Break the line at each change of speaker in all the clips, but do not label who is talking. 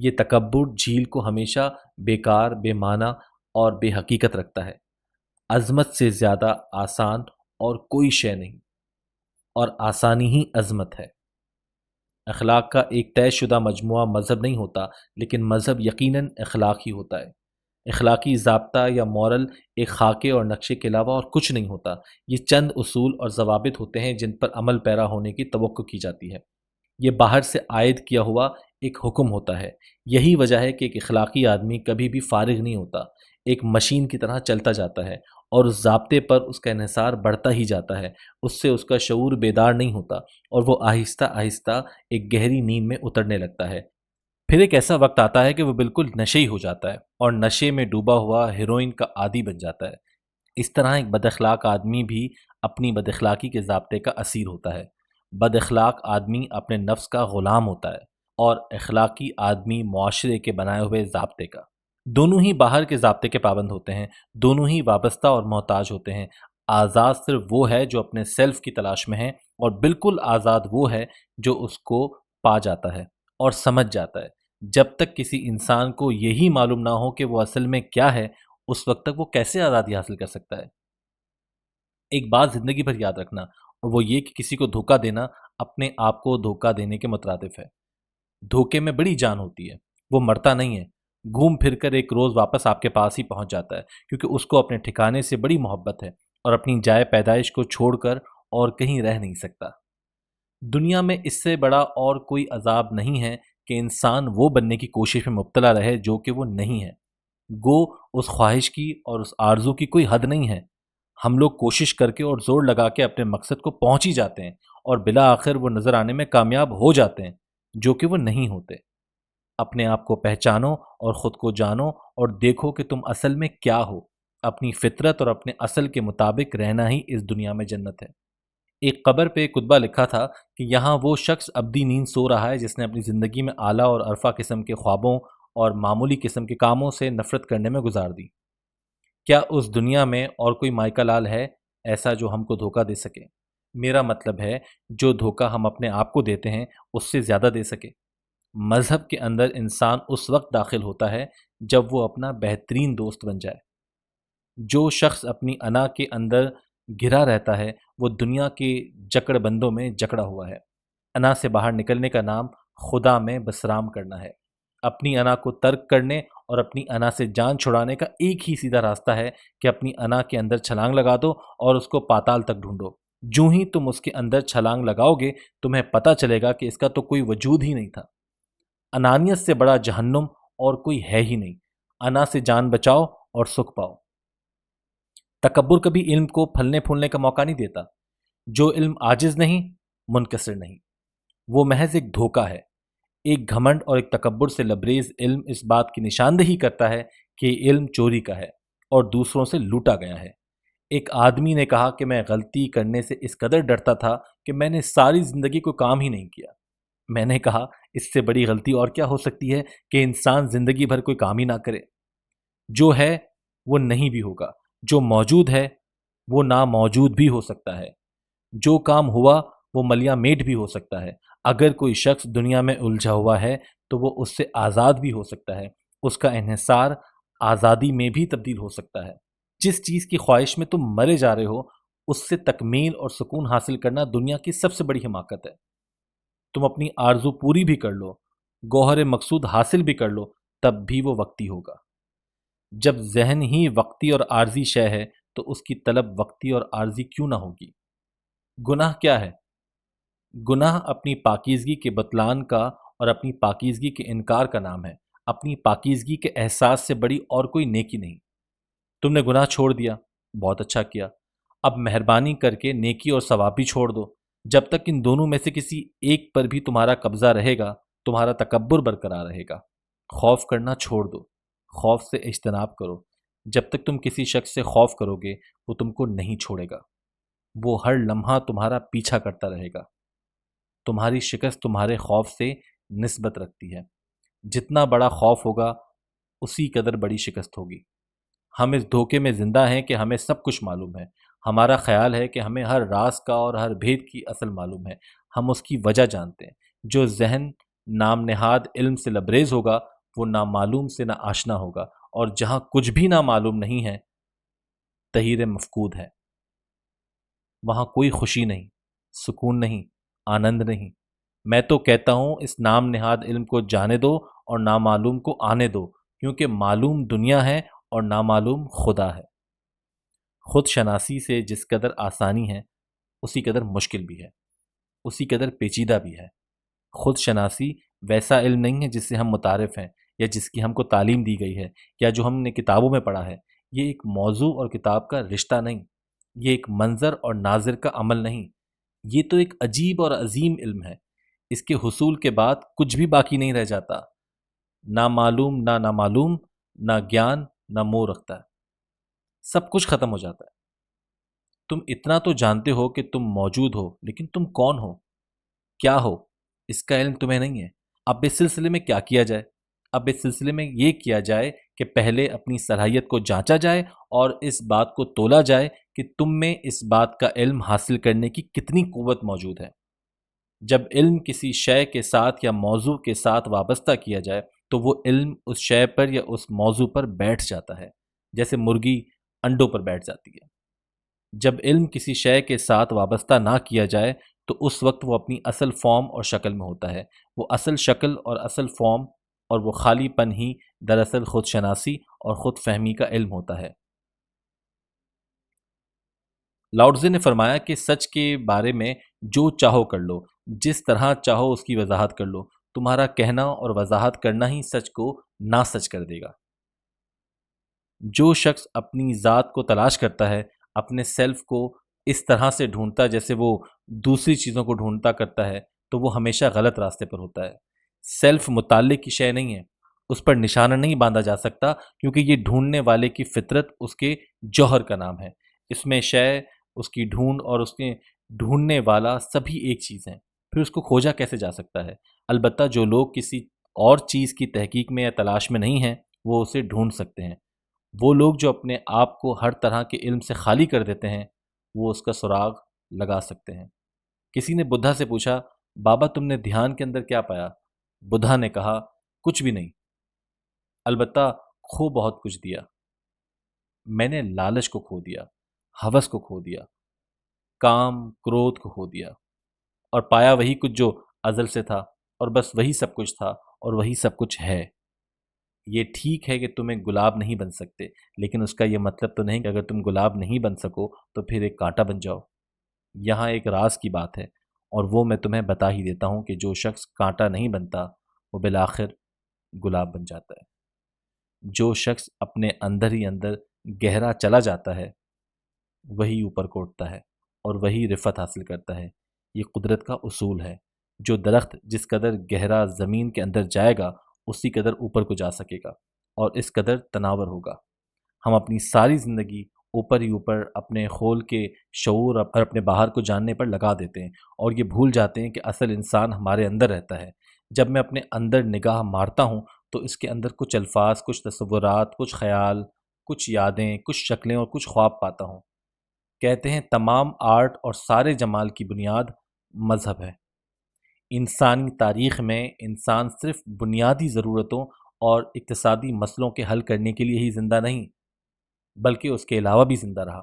یہ تکبر جھیل کو ہمیشہ بیکار، بے معنی اور بے حقیقت رکھتا ہے۔ عظمت سے زیادہ آسان اور کوئی شے نہیں، اور آسانی ہی عظمت ہے۔ اخلاق کا ایک طے شدہ مجموعہ مذہب نہیں ہوتا، لیکن مذہب یقیناً اخلاق ہی ہوتا ہے۔ اخلاقی ضابطہ یا مورل ایک خاکے اور نقشے کے علاوہ اور کچھ نہیں ہوتا۔ یہ چند اصول اور ضوابط ہوتے ہیں جن پر عمل پیرا ہونے کی توقع کی جاتی ہے۔ یہ باہر سے عائد کیا ہوا ایک حکم ہوتا ہے۔ یہی وجہ ہے کہ ایک اخلاقی آدمی کبھی بھی فارغ نہیں ہوتا، ایک مشین کی طرح چلتا جاتا ہے، اور اس ضابطے پر اس کا انحصار بڑھتا ہی جاتا ہے۔ اس سے اس کا شعور بیدار نہیں ہوتا، اور وہ آہستہ آہستہ ایک گہری نیند میں اترنے لگتا ہے۔ پھر ایک ایسا وقت آتا ہے کہ وہ بالکل نشے ہی ہو جاتا ہے، اور نشے میں ڈوبا ہوا ہیروئن کا عادی بن جاتا ہے۔ اس طرح ایک بد اخلاق آدمی بھی اپنی بد اخلاقی کے ضابطے کا اسیر ہوتا ہے۔ بد اخلاق آدمی اپنے نفس کا غلام ہوتا ہے، اور اخلاقی آدمی معاشرے کے بنائے ہوئے ضابطے کا۔ دونوں ہی باہر کے ضابطے کے پابند ہوتے ہیں، دونوں ہی وابستہ اور محتاج ہوتے ہیں۔ آزاد صرف وہ ہے جو اپنے سیلف کی تلاش میں ہے، اور بالکل آزاد وہ ہے جو اس کو پا جاتا ہے اور سمجھ جاتا ہے۔ جب تک کسی انسان کو یہی معلوم نہ ہو کہ وہ اصل میں کیا ہے، اس وقت تک وہ کیسے آزادی حاصل کر سکتا ہے؟ ایک بات زندگی بھر یاد رکھنا، اور وہ یہ کہ کسی کو دھوکہ دینا اپنے آپ کو دھوکہ دینے کے مترادف ہے۔ دھوکے میں بڑی جان ہوتی ہے، وہ مرتا نہیں ہے، گھوم پھر کر ایک روز واپس آپ کے پاس ہی پہنچ جاتا ہے، کیونکہ اس کو اپنے ٹھکانے سے بڑی محبت ہے، اور اپنی جائے پیدائش کو چھوڑ کر اور کہیں رہ نہیں سکتا۔ دنیا میں اس سے بڑا اور کوئی عذاب نہیں ہے کہ انسان وہ بننے کی کوشش میں مبتلا رہے جو کہ وہ نہیں ہے۔ گو اس خواہش کی اور اس آرزو کی کوئی حد نہیں ہے۔ ہم لوگ کوشش کر کے اور زور لگا کے اپنے مقصد کو پہنچ ہی جاتے ہیں، اور بلا آخر وہ نظر آنے میں کامیاب ہو جاتے ہیں، جو کہ وہ نہیں ہوتے۔ اپنے آپ کو پہچانو اور خود کو جانو، اور دیکھو کہ تم اصل میں کیا ہو۔ اپنی فطرت اور اپنے اصل کے مطابق رہنا ہی اس دنیا میں جنت ہے۔ ایک قبر پہ ایک کتبہ لکھا تھا کہ یہاں وہ شخص ابدی نیند سو رہا ہے جس نے اپنی زندگی میں اعلیٰ اور عرفہ قسم کے خوابوں اور معمولی قسم کے کاموں سے نفرت کرنے میں گزار دی۔ کیا اس دنیا میں اور کوئی مائیکا لال ہے ایسا جو ہم کو دھوکہ دے سکے؟ میرا مطلب ہے جو دھوکہ ہم اپنے آپ کو دیتے ہیں اس سے زیادہ دے سکے۔ مذہب کے اندر انسان اس وقت داخل ہوتا ہے جب وہ اپنا بہترین دوست بن جائے۔ جو شخص اپنی انا کے اندر گھرا رہتا ہے وہ دنیا کے جکڑ بندوں میں جکڑا ہوا ہے۔ انا سے باہر نکلنے کا نام خدا میں بسرام کرنا ہے۔ اپنی انا کو ترک کرنے اور اپنی انا سے جان چھڑانے کا ایک ہی سیدھا راستہ ہے کہ اپنی انا کے اندر چھلانگ لگا دو اور اس کو پاتال تک ڈھونڈو۔ جو ہی تم اس کے اندر چھلانگ لگاؤ گے تمہیں پتہ چلے گا کہ اس کا تو کوئی وجود ہی نہیں تھا۔ انانیت سے بڑا جہنم اور کوئی ہے ہی نہیں۔ انا سے جان بچاؤ اور سکھ پاؤ۔ تکبر کبھی علم کو پھلنے پھولنے کا موقع نہیں دیتا۔ جو علم عاجز نہیں، منکسر نہیں، وہ محض ایک دھوکہ ہے۔ ایک گھمنڈ اور ایک تکبر سے لبریز علم اس بات کی نشاندہی کرتا ہے کہ علم چوری کا ہے اور دوسروں سے لوٹا گیا ہے۔ ایک آدمی نے کہا کہ میں غلطی کرنے سے اس قدر ڈرتا تھا کہ میں نے ساری زندگی کوئی کام ہی نہیں کیا۔ میں نے کہا اس سے بڑی غلطی اور کیا ہو سکتی ہے کہ انسان زندگی بھر کوئی کام ہی نہ کرے۔ جو ہے وہ نہیں بھی ہوگا، جو موجود ہے وہ ناموجود بھی ہو سکتا ہے، جو کام ہوا وہ ملیاں میٹ بھی ہو سکتا ہے۔ اگر کوئی شخص دنیا میں الجھا ہوا ہے تو وہ اس سے آزاد بھی ہو سکتا ہے، اس کا انحصار آزادی میں بھی تبدیل ہو سکتا ہے۔ جس چیز کی خواہش میں تم مرے جا رہے ہو اس سے تکمیل اور سکون حاصل کرنا دنیا کی سب سے بڑی حماقت ہے۔ تم اپنی آرزو پوری بھی کر لو، گوہر مقصود حاصل بھی کر لو، تب بھی وہ وقتی ہوگا۔ جب ذہن ہی وقتی اور عارضی شے ہے تو اس کی طلب وقتی اور عارضی کیوں نہ ہوگی؟ گناہ کیا ہے؟ گناہ اپنی پاکیزگی کے بطلان کا اور اپنی پاکیزگی کے انکار کا نام ہے۔ اپنی پاکیزگی کے احساس سے بڑی اور کوئی نیکی نہیں۔ تم نے گناہ چھوڑ دیا، بہت اچھا کیا۔ اب مہربانی کر کے نیکی اور ثواب بھی چھوڑ دو۔ جب تک ان دونوں میں سے کسی ایک پر بھی تمہارا قبضہ رہے گا تمہارا تکبر برقرار رہے گا۔ خوف کرنا چھوڑ دو، خوف سے اجتناب کرو۔ جب تک تم کسی شخص سے خوف کرو گے وہ تم کو نہیں چھوڑے گا، وہ ہر لمحہ تمہارا پیچھا کرتا رہے گا۔ تمہاری شکست تمہارے خوف سے نسبت رکھتی ہے۔ جتنا بڑا خوف ہوگا اسی قدر بڑی شکست ہوگی۔ ہم اس دھوکے میں زندہ ہیں کہ ہمیں سب کچھ معلوم ہے۔ ہمارا خیال ہے کہ ہمیں ہر راز کا اور ہر بھید کی اصل معلوم ہے۔ ہم اس کی وجہ جانتے ہیں۔ جو ذہن نام نہاد علم سے لبریز ہوگا وہ نامعلوم سے نہ آشنا ہوگا، اور جہاں کچھ بھی نامعلوم نہیں ہے تحیر مفقود ہے، وہاں کوئی خوشی نہیں، سکون نہیں، آنند نہیں۔ میں تو کہتا ہوں اس نام نہاد علم کو جانے دو اور نامعلوم کو آنے دو، کیونکہ معلوم دنیا ہے اور نامعلوم خدا ہے۔ خود شناسی سے جس قدر آسانی ہے اسی قدر مشکل بھی ہے، اسی قدر پیچیدہ بھی ہے۔ خود شناسی ویسا علم نہیں ہے جس سے ہم متعارف ہیں، یا جس کی ہم کو تعلیم دی گئی ہے، یا جو ہم نے کتابوں میں پڑھا ہے۔ یہ ایک موضوع اور کتاب کا رشتہ نہیں، یہ ایک منظر اور ناظر کا عمل نہیں، یہ تو ایک عجیب اور عظیم علم ہے۔ اس کے حصول کے بعد کچھ بھی باقی نہیں رہ جاتا، نہ معلوم نہ نامعلوم، نہ گیان نہ موہ رکھتا ہے، سب کچھ ختم ہو جاتا ہے۔ تم اتنا تو جانتے ہو کہ تم موجود ہو، لیکن تم کون ہو، کیا ہو، اس کا علم تمہیں نہیں ہے۔ اب اس سلسلے میں کیا کیا جائے؟ اب اس سلسلے میں یہ کیا جائے کہ پہلے اپنی صلاحیت کو جانچا جائے اور اس بات کو تولا جائے کہ تم میں اس بات کا علم حاصل کرنے کی کتنی قوت موجود ہے۔ جب علم کسی شے کے ساتھ یا موضوع کے ساتھ وابستہ کیا جائے تو وہ علم اس شے پر یا اس موضوع پر بیٹھ جاتا ہے، جیسے مرغی انڈوں پر بیٹھ جاتی ہے۔ جب علم کسی شے کے ساتھ وابستہ نہ کیا جائے تو اس وقت وہ اپنی اصل فارم اور شکل میں ہوتا ہے۔ وہ اصل شکل اور اصل فارم اور وہ خالی پن ہی دراصل خود شناسی اور خود فہمی کا علم ہوتا ہے۔ لاؤٹزے نے فرمایا کہ سچ کے بارے میں جو چاہو کر لو، جس طرح چاہو اس کی وضاحت کر لو، تمہارا کہنا اور وضاحت کرنا ہی سچ کو نا سچ کر دے گا۔ جو شخص اپنی ذات کو تلاش کرتا ہے، اپنے سیلف کو اس طرح سے ڈھونڈتا جیسے وہ دوسری چیزوں کو ڈھونڈتا کرتا ہے، تو وہ ہمیشہ غلط راستے پر ہوتا ہے۔ سیلف متعلق کی شے نہیں ہے، اس پر نشانہ نہیں باندھا جا سکتا، کیونکہ یہ ڈھونڈنے والے کی فطرت اس کے جوہر کا نام ہے۔ اس میں شے، اس کی ڈھونڈ اور اس کے ڈھونڈنے والا سبھی ایک چیز ہیں، پھر اس کو کھوجا کیسے جا سکتا ہے؟ البتہ جو لوگ کسی اور چیز کی تحقیق میں یا تلاش میں نہیں ہیں وہ اسے ڈھونڈ سکتے ہیں۔ وہ لوگ جو اپنے آپ کو ہر طرح کے علم سے خالی کر دیتے ہیں وہ اس کا سراغ لگا سکتے ہیں۔ کسی نے بدھا سے پوچھا، بابا تم نے دھیان کے اندر کیا پایا؟ بدھا نے کہا، کچھ بھی نہیں، البتہ کھو بہت کچھ دیا۔ میں نے لالچ کو کھو دیا، ہوس کو کھو دیا، کام کرودھ کو کھو دیا، اور پایا وہی کچھ جو ازل سے تھا، اور بس وہی سب کچھ تھا اور وہی سب کچھ ہے۔ یہ ٹھیک ہے کہ تم ایک گلاب نہیں بن سکتے، لیکن اس کا یہ مطلب تو نہیں کہ اگر تم گلاب نہیں بن سکو تو پھر ایک کانٹا بن جاؤ۔ یہاں ایک راز کی بات ہے، اور وہ میں تمہیں بتا ہی دیتا ہوں کہ جو شخص کانٹا نہیں بنتا وہ بالآخر گلاب بن جاتا ہے۔ جو شخص اپنے اندر ہی اندر گہرا چلا جاتا ہے وہی اوپر کو اٹھتا ہے اور وہی رفعت حاصل کرتا ہے۔ یہ قدرت کا اصول ہے۔ جو درخت جس قدر گہرا زمین کے اندر جائے گا اسی قدر اوپر کو جا سکے گا اور اس قدر تناور ہوگا۔ ہم اپنی ساری زندگی اوپر ہی اوپر اپنے خول کے شعور اور اپنے باہر کو جاننے پر لگا دیتے ہیں، اور یہ بھول جاتے ہیں کہ اصل انسان ہمارے اندر رہتا ہے۔ جب میں اپنے اندر نگاہ مارتا ہوں تو اس کے اندر کچھ الفاظ، کچھ تصورات، کچھ خیال، کچھ یادیں، کچھ شکلیں اور کچھ خواب پاتا ہوں۔ کہتے ہیں تمام آرٹ اور سارے جمال کی بنیاد مذہب ہے۔ انسانی تاریخ میں انسان صرف بنیادی ضرورتوں اور اقتصادی مسئلوں کے حل کرنے کے لیے ہی زندہ نہیں، بلکہ اس کے علاوہ بھی زندہ رہا۔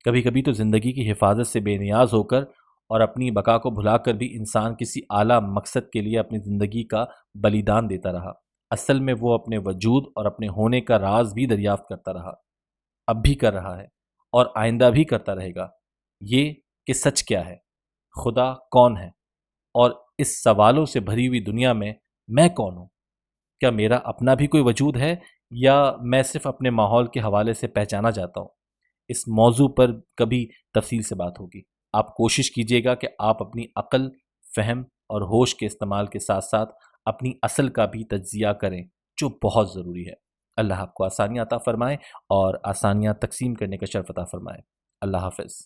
کبھی کبھی تو زندگی کی حفاظت سے بے نیاز ہو کر اور اپنی بقا کو بھلا کر بھی انسان کسی اعلیٰ مقصد کے لیے اپنی زندگی کا بلیدان دیتا رہا۔ اصل میں وہ اپنے وجود اور اپنے ہونے کا راز بھی دریافت کرتا رہا، اب بھی کر رہا ہے اور آئندہ بھی کرتا رہے گا۔ یہ کہ سچ کیا ہے، خدا کون ہے، اور اس سوالوں سے بھری ہوئی دنیا میں کون ہوں؟ کیا میرا اپنا بھی کوئی وجود ہے، یا میں صرف اپنے ماحول کے حوالے سے پہچانا جاتا ہوں؟ اس موضوع پر کبھی تفصیل سے بات ہوگی۔ آپ کوشش کیجئے گا کہ آپ اپنی عقل، فہم اور ہوش کے استعمال کے ساتھ ساتھ اپنی اصل کا بھی تجزیہ کریں، جو بہت ضروری ہے۔ اللہ آپ کو آسانیاں عطا فرمائے اور آسانیاں تقسیم کرنے کا شرف عطا فرمائے۔ اللہ حافظ۔